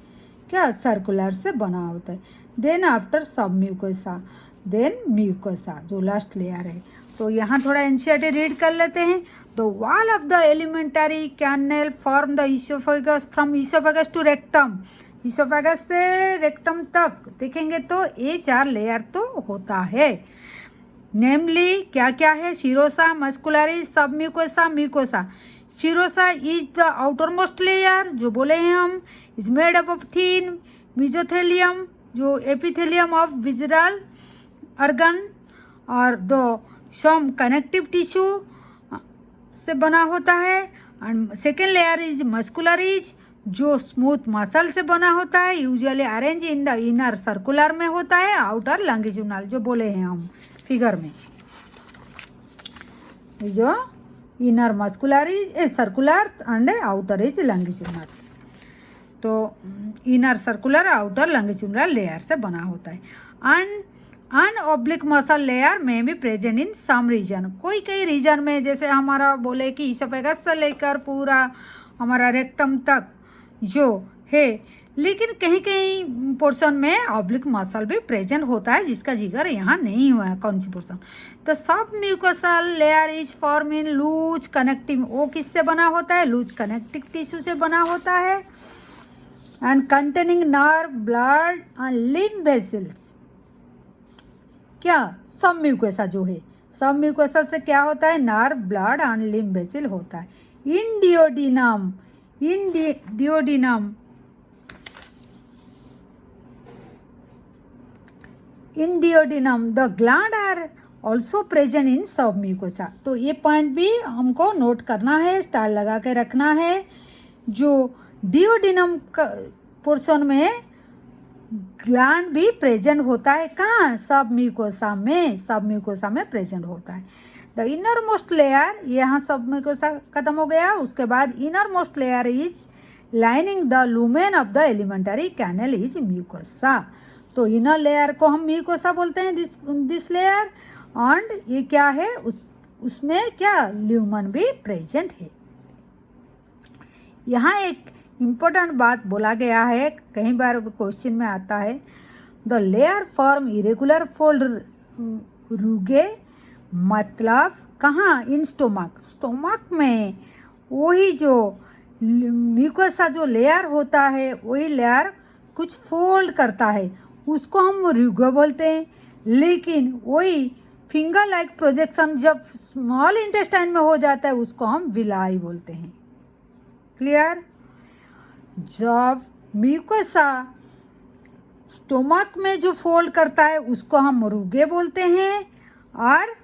क्या सर्कुलर से बना होता है। Then after submucosa, then mucosa जो लास्ट लेयर है। तो यहाँ थोड़ा एनसीईआरटी रीड कर लेते हैं। The wall of the alimentary canal form the oesophagus from oesophagus to rectum, oesophagus से रेक्टम तक देखेंगे तो ये 4 लेयर तो होता है। नेमली क्या क्या है, serosa, muscularis, sub mucosa, mucosa. Serosa is the outer most layer जो बोले हैं हम, is made up of thin mesothelium जो एपिथेलियम ऑफ विजरल ऑर्गन और द सम कनेक्टिव टिश्यू से बना होता है। And second layer is muscularis जो स्मूथ मसल से बना होता है, usually arrange in the inner circular में होता है, आउटर लॉन्गिट्यूडनल जो बोले हैं हम फिगर में, जो inner muscular is circular and outer is longitudinal. तो inner circular outer longitudinal layer से बना होता है। And an oblique muscle layer में भी प्रेजेंट इन सम रीजन, कोई कई रीजन में, जैसे हमारा बोले कि ईसोफेगस से लेकर पूरा हमारा रेक्टम तक जो है, लेकिन कहीं कहीं पोर्शन में ऑब्लिक मसल भी प्रेजेंट होता है जिसका जिक्र यहाँ नहीं हुआ है। कौन सी पोर्शन, तो submucosal layer is form in loose connective, वो किससे बना होता है, लूज कनेक्टिव टिश्यू से बना होता है। And containing nerve, blood and lymph vessels, क्या सब म्यूकोसा जो है, सब म्यूकोसा से क्या होता है, nerve, blood and lymph vessel होता है। In duodenum, in duodenum, in duodenum the gland are also present in sub mucosa. तो ये पॉइंट भी हमको नोट करना है, स्टार लगा के रखना है। जो डियोडिनम पोर्शन में ग्लैंड भी प्रेजेंट होता है, कहाँ, सब म्यूकोसा में, सब म्यूकोसा में प्रेजेंट होता है। द इनर मोस्ट लेयर, यहाँ सब म्यूकोसा खत्म हो गया, उसके बाद innermost layer is lining the lumen of the alimentary canal is mucosa. तो इनर लेयर को हम म्यूकोसा बोलते हैं, दिस लेयर, एंड ये क्या है, उसमें क्या ल्यूमन भी प्रेजेंट है। यहाँ एक इम्पोर्टेंट बात बोला गया है, कई बार क्वेश्चन में आता है, the layer form irregular fold rugae, मतलब कहाँ, इन स्टोमक, स्टोमक में वही जो म्यूकोसा जो लेयर होता है वही लेयर कुछ फोल्ड करता है, उसको हम रूगे बोलते हैं। लेकिन वही फिंगर लाइक प्रोजेक्शन जब स्मॉल इंटेस्टाइन में हो जाता है उसको हम विलाई बोलते हैं। क्लियर, जब म्यूकोसा स्टोमक में जो फोल्ड करता है उसको हम रूगे बोलते हैं, और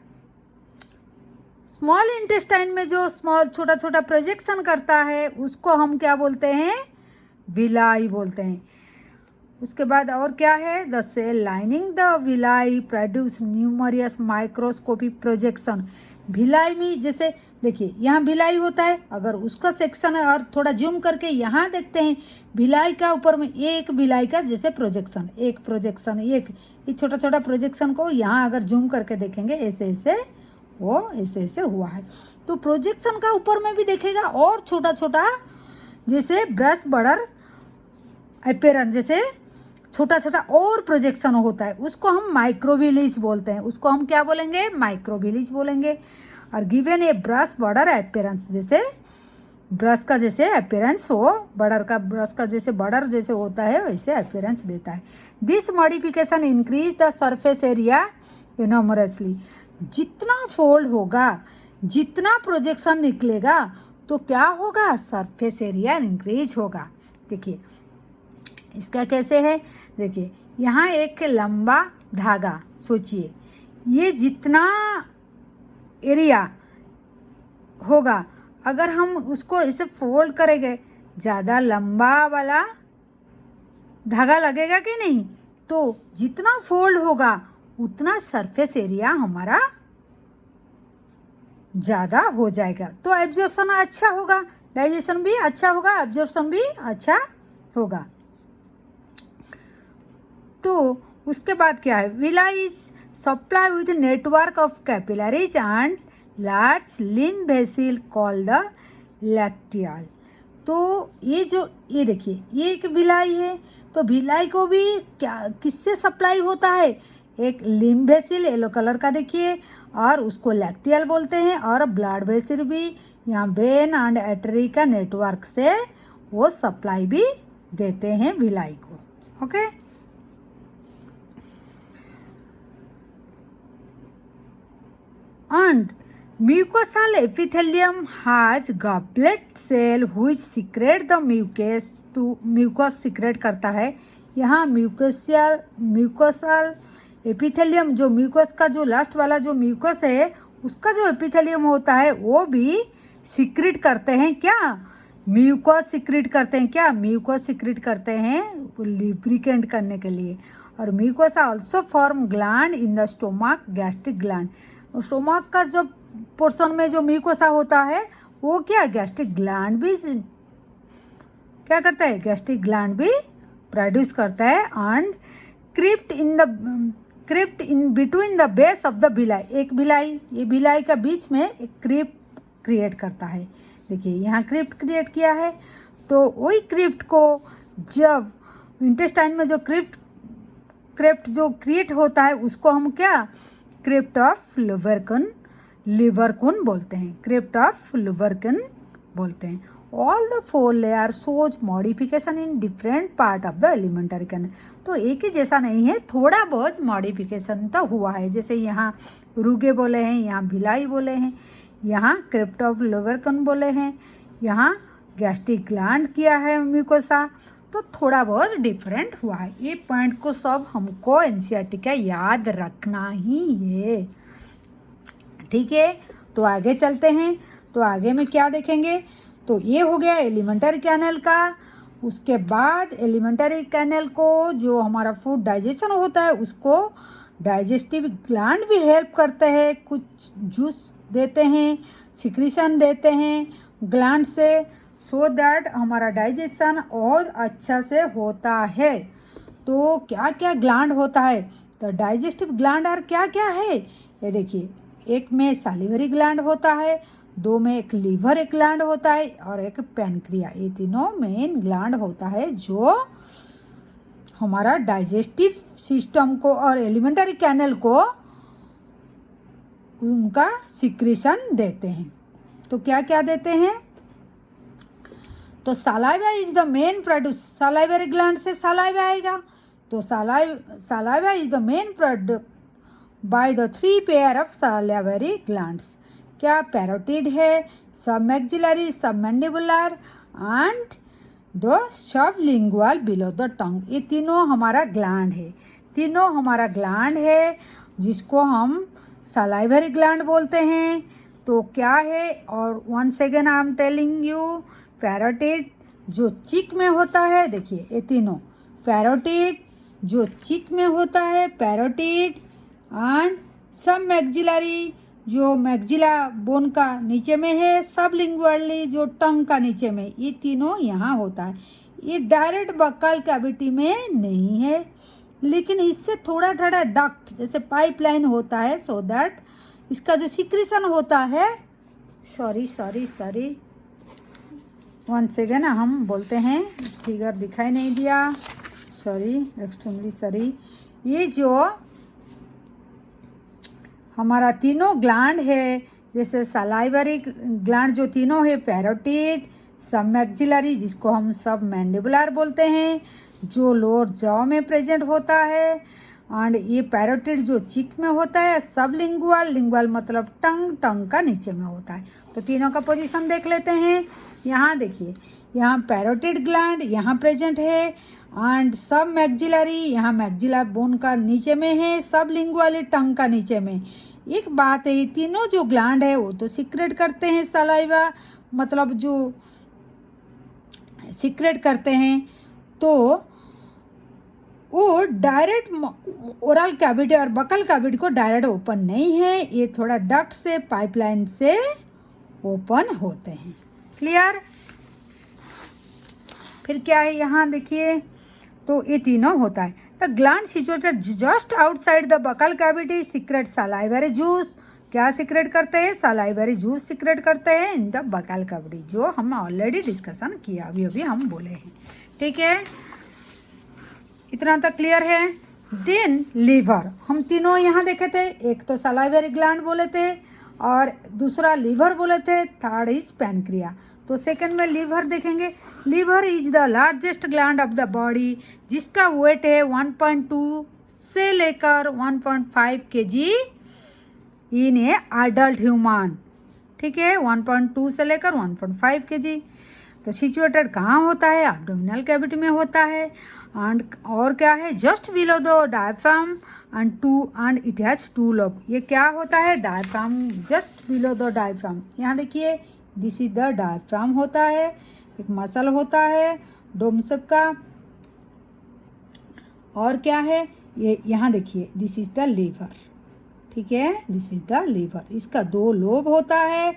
स्मॉल इंटेस्टाइन में जो स्मॉल छोटा छोटा प्रोजेक्शन करता है उसको हम क्या बोलते हैं, विलाई बोलते हैं। उसके बाद और क्या है, the cell lining the villi produce numerous microscopic projection. Villi में जैसे देखिए यहाँ भिलाई होता है, अगर उसका सेक्शन है और थोड़ा जूम करके यहाँ देखते हैं, भिलाई का ऊपर में एक भिलाई का जैसे प्रोजेक्शन, एक प्रोजेक्शन, एक ये छोटा छोटा प्रोजेक्शन को यहाँ अगर जूम करके देखेंगे ऐसे ऐसे वो ऐसे ऐसे हुआ है। तो प्रोजेक्शन का ऊपर में भी देखेगा और छोटा छोटा जैसे ब्रश बर्डर अपेरेंस जैसे छोटा छोटा और प्रोजेक्शन होता है, उसको हम माइक्रोविलीज बोलते हैं। उसको हम क्या बोलेंगे, माइक्रोविलीज बोलेंगे। और गिवन ए ब्रश बॉर्डर अपेरेंस, जैसे ब्रश का जैसे अपेरेंस हो, बॉर्डर का ब्रश का जैसे बॉर्डर जैसे होता है वैसे अपेरेंस देता है। This modification increase the surface area enormously. जितना फोल्ड होगा, जितना प्रोजेक्शन निकलेगा, तो क्या होगा, सरफेस एरिया इंक्रीज होगा। देखिए इसका कैसे है, देखिए यहाँ एक लंबा धागा, सोचिए ये जितना एरिया होगा, अगर हम उसको ऐसे फोल्ड करेंगे, ज़्यादा लंबा वाला धागा लगेगा कि नहीं, तो जितना फोल्ड होगा उतना सरफेस एरिया हमारा ज़्यादा हो जाएगा, तो एब्जॉर्प्शन अच्छा होगा, डाइजेशन भी अच्छा होगा, एब्जॉर्प्शन भी अच्छा होगा। तो उसके बाद क्या है, villa is supply with network of capillaries and large lymph vessel called the lacteal. तो ये देखिए ये एक भिलाई है, तो भिलाई को भी क्या किससे सप्लाई होता है, एक लिम्फ वेसिल येलो कलर का देखिए, और उसको लैक्टियल बोलते हैं, और ब्लड वेसिल भी यहाँ वेन एंड आर्टरी का नेटवर्क से वो सप्लाई भी देते हैं भिलाई को। Okay, and mucosal epithelium has goblet cell which secrete the mucus, तो mucus secrete करता है। यहाँ म्यूकोसल एपिथेलियम, जो म्यूकस का जो लास्ट वाला जो म्यूकस है उसका जो एपिथेलियम होता है वो भी सिक्रेट करते हैं, क्या म्यूकस सिक्रेट करते हैं, क्या म्यूकस सिक्रेट करते हैं लिब्रिकेंट करने के लिए। और mucosa also form gland in the stomach, gastric gland, stomach का जो पोर्शन में जो म्यूकोसा होता है वो क्या गैस्ट्रिक ग्लैंड भी क्या करता है, गैस्ट्रिक ग्लैंड भी प्रोड्यूस करता है। And crypt in between the base of the Bhilai, एक भिलाई, ये भिलाई का बीच में एक क्रिप्ट क्रिएट करता है। देखिए यहाँ क्रिप्ट क्रिएट किया है, तो वही क्रिप्ट को जब इंटेस्टाइन में जो क्रिप्ट जो क्रिएट होता है उसको हम क्या क्रिप्ट ऑफ लिवरकुन बोलते हैं, क्रिप्ट ऑफ लिवरकुन बोलते हैं। All the 4 layer shows modification in different part of the alimentary canal, तो एक ही जैसा नहीं है, थोड़ा बहुत मॉडिफिकेशन तो हुआ है। जैसे यहाँ रूगे बोले हैं, यहाँ भिलाई बोले हैं, यहाँ क्रिप्ट ऑफ लिवरकुन बोले हैं, यहाँ गैस्ट्रिक ग्लैंड किया है म्यूकोसा, तो थोड़ा बहुत डिफरेंट हुआ है। ये पॉइंट को सब हमको एनसीईआरटी का याद रखना ही है, ठीक है। तो आगे चलते हैं, तो आगे में क्या देखेंगे, तो ये हो गया एलिमेंटरी कैनल का। उसके बाद एलिमेंटरी कैनल को जो हमारा फूड डाइजेशन होता है उसको डाइजेस्टिव ग्लैंड भी हेल्प करते हैं, कुछ जूस देते हैं, सिक्रीशन देते हैं ग्लैंड से, सो दैट हमारा डाइजेशन और अच्छा से होता है। तो क्या क्या ग्लैंड होता है, तो डाइजेस्टिव ग्लैंड और क्या क्या है, ये देखिए एक में सैलिवरी ग्लैंड होता है, 2 में एक लीवर एक ग्लैंड होता है, और एक पैनक्रिया, ये तीनों मेन ग्लैंड होता है जो हमारा डाइजेस्टिव सिस्टम को और एलिमेंटरी कैनल को उनका सिक्रीशन देते हैं। तो क्या क्या देते हैं, तो saliva is the main produce, salivary gland से सलाइवा आएगा, तो saliva is the main product by the 3 pair of salivary glands, क्या पैरोटिड है, सब मैक्सिलरी, सब mandibular and the sublingual below the tongue, ये तीनों हमारा ग्लैंड है, तीनों हमारा ग्लैंड है जिसको हम सलाइवरी ग्लैंड बोलते हैं। तो क्या है, और once again I am telling you, parotid जो चिक में होता है, देखिए ये तीनों पैरोटिड जो चिक में होता है, पैरोटिड एंड सब मैक्सिलरी जो मैक्सिला बोन का नीचे में है, सबलिंगुअली जो टंग का नीचे में, ये तीनों यहाँ होता है। ये डायरेक्ट बक्कल कैविटी में नहीं है, लेकिन इससे थोड़ा थोड़ा डक्ट जैसे पाइपलाइन होता है, सो दैट इसका जो सिक्रीशन होता है, सॉरी वंस अगेन हम बोलते हैं, फिगर दिखाई नहीं दिया, सॉरी एक्सट्रीमली सॉरी। ये जो हमारा तीनों ग्लैंड है, जैसे सलाइवरी ग्लैंड जो तीनों है, पैरोटिड, सब मैक्सिलरी जिसको हम सब मैंडिबुलर बोलते हैं जो लोअर जॉ में प्रेजेंट होता है, एंड ये पैरोटिड जो चीक में होता है, सबलिंगुअल, लिंगुअल मतलब टंग, टंग का नीचे में होता है। तो तीनों का पोजीशन देख लेते हैं। यहाँ देखिए, यहाँ पैरोटिड ग्लैंड यहाँ प्रेजेंट है एंड सब मैक्सिलरी यहाँ मैक्सिलर बोन का नीचे में है, सब लिंगुअली टंग का नीचे में। एक बात है, ये तीनों जो ग्लैंड है वो तो सीक्रेट करते हैं सलाइवा, मतलब जो सीक्रेट करते हैं, तो वो डायरेक्ट ओरल कैविटी और बकल कैविटी को डायरेक्ट ओपन नहीं है, ये थोड़ा डक्ट से, पाइपलाइन से ओपन होते हैं। क्लियर? फिर क्या है यहाँ देखिए, तो ये तीनों होता है। The gland situated just outside the buccal cavity secret salivary juice. क्या सीक्रेट करते हैं? सलाइवरी जूस सीक्रेट करते हैं इन द बकल कैविटी, जो हम ऑलरेडी डिस्कशन किया, अभी हम बोले हैं। ठीक है, इतना तक क्लियर है। देन लीवर, हम तीनों यहाँ देखे थे, एक तो सलाइवरी ग्लैंड बोले थे और दूसरा लीवर बोले थे, थर्ड इज पैनक्रिया। तो सेकंड में लीवर देखेंगे। Liver is the largest gland of the body, जिसका वेट है 1.2 से लेकर 1.5 kg in a adult human. ठीक है, 1.2 से लेकर 1.5 kg। तो सिचुएटेड कहाँ होता है? एब्डोमिनल कैविटी में होता है। एंड और क्या है? Just below the diaphragm and it has two lobe. ये क्या होता है? Diaphragm, just below the diaphragm. यहाँ देखिए, दिस इज द डायफ्राम होता है, एक मसल होता है डोमसेप का। और क्या है? ये यहाँ देखिए, दिस इज द लीवर। ठीक है, दिस इज द लीवर। इसका 2 लोब होता है,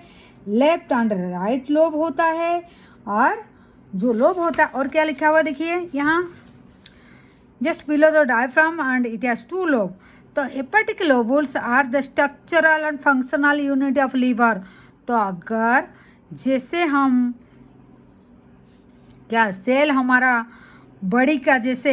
लेफ्ट एंड राइट लोब होता है। और जो लोब होता है, और क्या लिखा हुआ देखिए यहाँ, just below the diaphragm and it has 2 lobe. तो hepatic lobules are the structural and functional unit of liver. तो अगर जैसे हम क्या सेल हमारा बॉडी का जैसे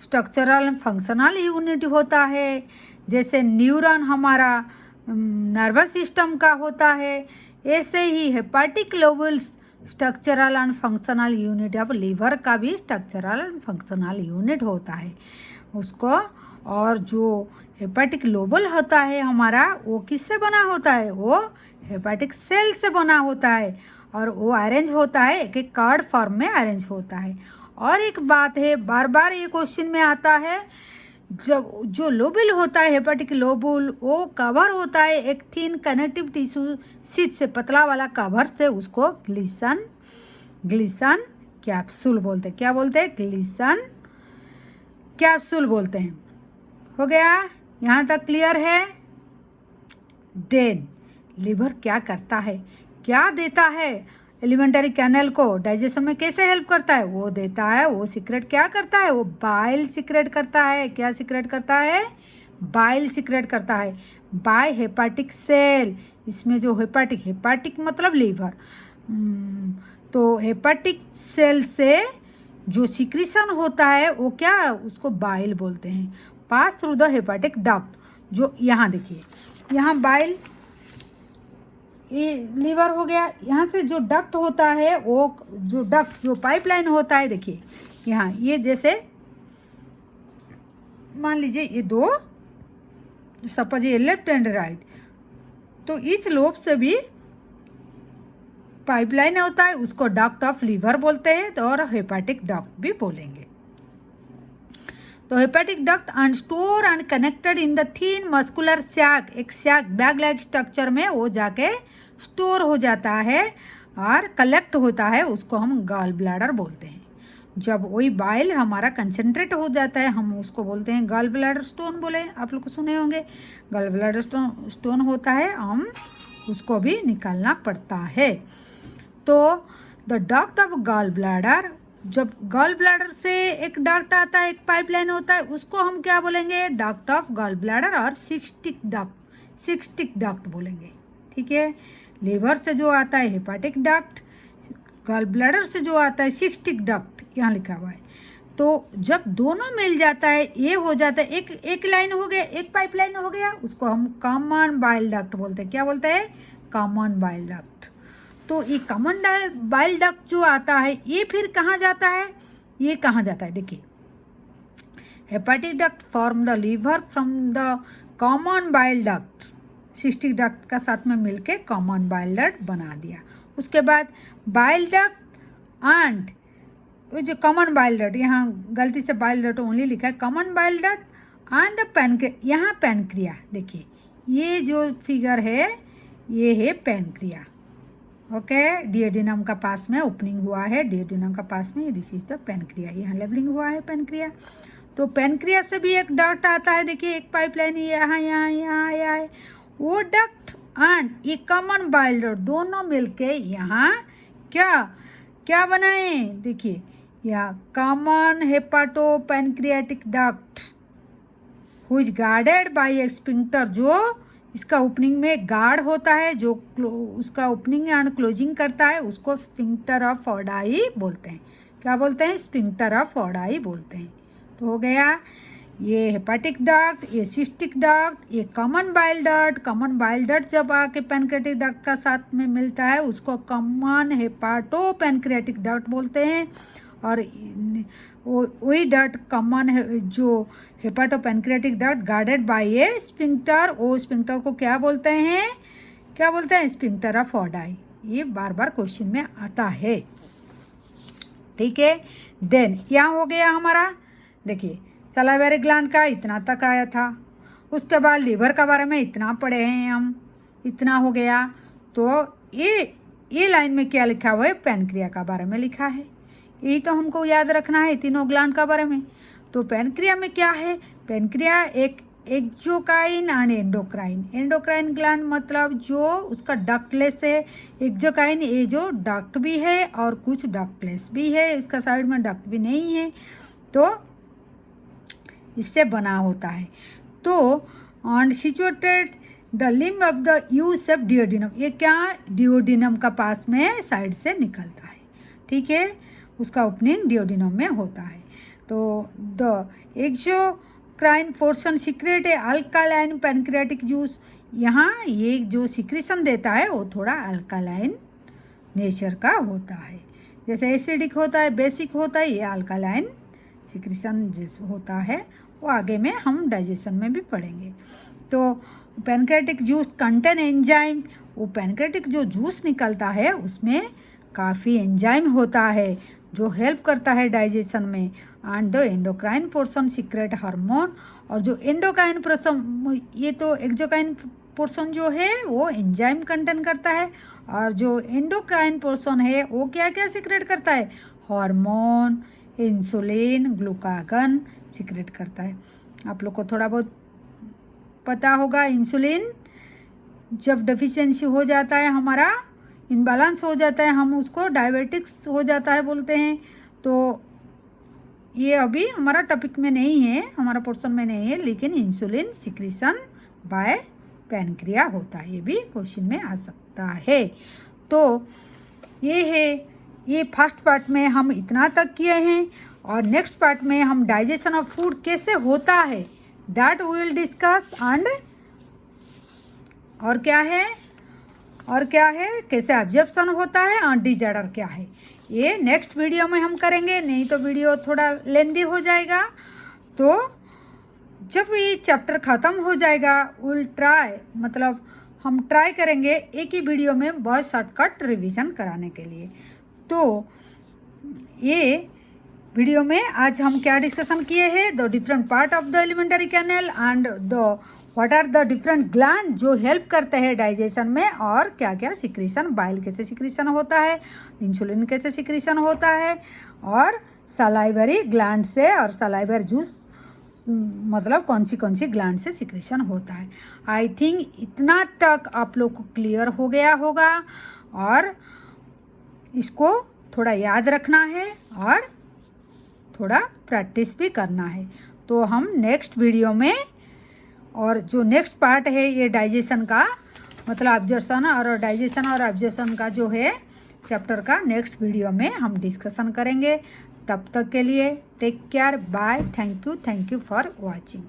स्ट्रक्चरल एंड फंक्शनल यूनिट होता है, जैसे न्यूरॉन हमारा नर्वस सिस्टम का होता है, ऐसे ही hepatic lobules structural and functional unit of liver का भी स्ट्रक्चरल एंड फंक्शनल यूनिट होता है उसको। और जो हेपेटिक लोबल होता है हमारा, वो किससे बना होता है? वो हेपेटिक सेल से बना होता है और वो अरेंज होता है, एक एक कार्ड फॉर्म में अरेंज होता है। और एक बात है, बार बार ये क्वेश्चन में आता है, जब जो लोबुल होता है हेपेटिक लोबुल, वो कवर होता है एक थिन कनेक्टिव टिश्यू शीट से, पतला वाला कवर से, उसको ग्लिसन कैप्सूल बोलते हैं। क्या बोलते हैं? ग्लिसन कैप्सूल बोलते हैं। हो गया, यहाँ तक क्लियर है। देन लीवर क्या करता है, क्या देता है एलिमेंटरी कैनल को? डाइजेशन में कैसे हेल्प करता है? वो देता है, वो सीक्रेट क्या करता है? वो बाइल सीक्रेट करता है। क्या सीक्रेट करता है? बाइल सीक्रेट करता है बाय हेपाटिक सेल। इसमें जो हेपाटिक मतलब लीवर, तो हेपाटिक सेल से जो सिक्रीशन होता है वो क्या, उसको बाइल बोलते हैं। Pass through the hepatic duct, जो यहाँ देखिए, यहाँ बाइल, ये लीवर हो गया। यहाँ से जो डक्ट होता है, वो जो डक्ट जो पाइपलाइन होता है, देखिए यहाँ, ये जैसे मान लीजिए ये 2, सपोज ये लेफ्ट एंड राइट, तो इस लोब से भी पाइपलाइन होता है, उसको डक्ट ऑफ लीवर बोलते हैं, तो और हेपाटिक डक्ट भी बोलेंगे। तो hepatic duct and store and connected in the thin muscular sac, एक सैक बैग लाइक स्ट्रक्चर में वो जाके स्टोर हो जाता है और कलेक्ट होता है, उसको हम गॉल ब्लैडर बोलते हैं। जब वही बाइल हमारा कंसंट्रेट हो जाता है, हम उसको बोलते हैं गॉल ब्लैडर स्टोन बोले, आप लोग को सुने होंगे। गॉल ब्लैडर स्टोन होता है, हम उसको भी निकालना पड़ता है। तो the duct of gall bladder, जब गॉल ब्लैडर से एक डक्ट आता है, एक पाइपलाइन होता है, उसको हम क्या बोलेंगे? डक्ट ऑफ गॉल ब्लैडर और सिस्टिक डक्ट बोलेंगे। ठीक है, लीवर से जो आता है हेपाटिक डक्ट, गॉल ब्लैडर से जो आता है सिस्टिक डक्ट, यहाँ लिखा हुआ है। तो जब दोनों मिल जाता है, ये हो जाता है, एक लाइन हो गया, एक पाइपलाइन हो गया, उसको हम कॉमन बाइल डक्ट बोलते हैं। क्या बोलते हैं? Common bile duct. तो ये कॉमन बाइल डक्ट जो आता है, ये फिर कहाँ जाता है? ये कहाँ जाता है? देखिए, hepatic duct form the liver from the common bile duct, cystic duct का साथ में मिलके कॉमन बाइल डक्ट बना दिया। उसके बाद बाइल डक्ट एंड वो जो कॉमन बाइल डक्ट, यहाँ गलती से बाइल डक्ट ओनली लिखा है, common bile duct and the pancreas, यहाँ पैनक्रिया देखिए, ये जो फिगर है ये है पैनक्रिया। ओके, डियोडिनम का पास में ओपनिंग हुआ है, डियोडिनम का पास में, दिस इज द पैनक्रिया, यहाँ लेवलिंग हुआ है पैनक्रिया। तो पैनक्रिया से भी एक डक्ट आता है, देखिए एक पाइपलाइन यहाँ यहाँ यहाँ आया है, वो डक्ट एंड ये कॉमन बाइल डक्ट दोनों मिलके यहाँ क्या क्या बनाए, देखिए यहाँ common hepato pancreatic duct who is guarded by a sphincter, जो इसका ओपनिंग में गार्ड होता है, जो उसका ओपनिंग एंड क्लोजिंग करता है, उसको स्फिंक्टर ऑफ ऑडाई बोलते हैं। क्या बोलते हैं? स्फिंक्टर ऑफ ऑडाई बोलते हैं। तो हो गया ये हेपाटिक डक्ट, ये सिस्टिक डक्ट, ये common bile duct. Common bile duct जब आके पैनक्रियाटिक डक्ट का साथ में मिलता है उसको कॉमन हेपाटो पैनक्रियाटिक डक्ट बोलते हैं। और वही डक्ट कॉमन है जो hepato pancreatic duct guarded by a sphincter, वो स्फिंक्टर को क्या बोलते हैं? क्या बोलते हैं? Sphincter of Oddi. ये बार बार क्वेश्चन में आता है, ठीक है। देन यहाँ हो गया हमारा, देखिए सलाइवरी ग्लैंड का इतना तक आया था। उसके बाद लीवर का बारे में इतना पढ़े हैं हम, इतना हो गया। तो ये लाइन में क्या लिखा हुआ है? पैनक्रिया का बारे में लिखा है। यही तो हमको याद रखना है तीनों ग्लैंड का बारे में। तो पैनक्रिया में क्या है? पैनक्रिया एक exocrine and endocrine. Endocrine gland मतलब जो उसका डक्टलेस है, एक्सोक्राइन ये जो डक्ट भी है और कुछ डक्टलेस भी है, इसका साइड में डक्ट भी नहीं है, तो इससे बना होता है। तो and situated the limb of the U shape duodenum, ये क्या डियोडिनम का पास में साइड से निकलता है, ठीक है। उसका ओपनिंग डियोडिनम में होता है। तो द एक्सोक्राइन पोर्शन सीक्रेट है अल्कालाइन पैनक्रियाटिक जूस। यहाँ ये जो सिक्रीशन देता है वो थोड़ा अल्कालाइन नेचर का होता है, जैसे एसिडिक होता है, बेसिक होता है, ये अल्कालाइन सिक्रीशन जैसे होता है, वो आगे में हम डाइजेशन में भी पढ़ेंगे। तो पैनक्रियाटिक जूस कंटेन एंजाइम, वो पैनक्रियाटिक जो जूस निकलता है उसमें काफ़ी एंजाइम होता है जो हेल्प करता है डाइजेशन में। And the endocrine portion secret hormone, और जो एंडोक्राइन पोर्शन, ये तो एक्सोक्राइन पोर्शन जो है वो एंजाइम कंटेन करता है, और जो एंडोक्राइन पोर्शन है वो क्या क्या सीक्रेट करता है? हार्मोन, इंसुलिन, ग्लूकागन सीक्रेट करता है। आप लोग को थोड़ा बहुत पता होगा, इंसुलिन जब डेफिशिएंसी हो जाता है, हमारा इम्बैलेंस हो जाता है, हम उसको डायबिटिक्स हो जाता है बोलते हैं। तो ये अभी हमारा टॉपिक में नहीं है, हमारा पोर्शन में नहीं है, लेकिन इंसुलिन सिक्रीशन बाय पैनक्रिया होता है, ये भी क्वेश्चन में आ सकता है। तो ये है, ये फर्स्ट पार्ट में हम इतना तक किए हैं, और नेक्स्ट पार्ट में हम डाइजेशन ऑफ फूड कैसे होता है that we will discuss. And और क्या है कैसे एब्जॉर्प्शन होता है और डिजॉर्डर क्या है, ये नेक्स्ट वीडियो में हम करेंगे, नहीं तो वीडियो थोड़ा लेंदी हो जाएगा। तो जब ये चैप्टर ख़त्म हो जाएगा विल ट्राई, मतलब हम ट्राई करेंगे एक ही वीडियो में बहुत शॉर्टकट रिवीजन कराने के लिए। तो ये वीडियो में आज हम क्या डिस्कशन किए हैं? The different part of the alimentary canal and the what are the different gland जो हेल्प करते हैं डाइजेशन में, और क्या क्या सिक्रीशन, बाइल कैसे सिक्रीशन होता है, इंसुलिन कैसे सिक्रीशन होता है, और सलाइवरी ग्लैंड से और सलाइवर जूस मतलब कौन सी ग्लैंड से सिक्रीशन होता है। आई थिंक इतना तक आप लोग को क्लियर हो गया होगा, और इसको थोड़ा याद रखना है और थोड़ा प्रैक्टिस भी करना है। तो हम नेक्स्ट वीडियो में, और जो नेक्स्ट पार्ट है ये डाइजेशन का, मतलब ऑब्जर्वेशन और डाइजेशन और ऑब्जर्वेशन का जो है चैप्टर का, नेक्स्ट वीडियो में हम डिस्कशन करेंगे। तब तक के लिए take care, bye, thank you for watching.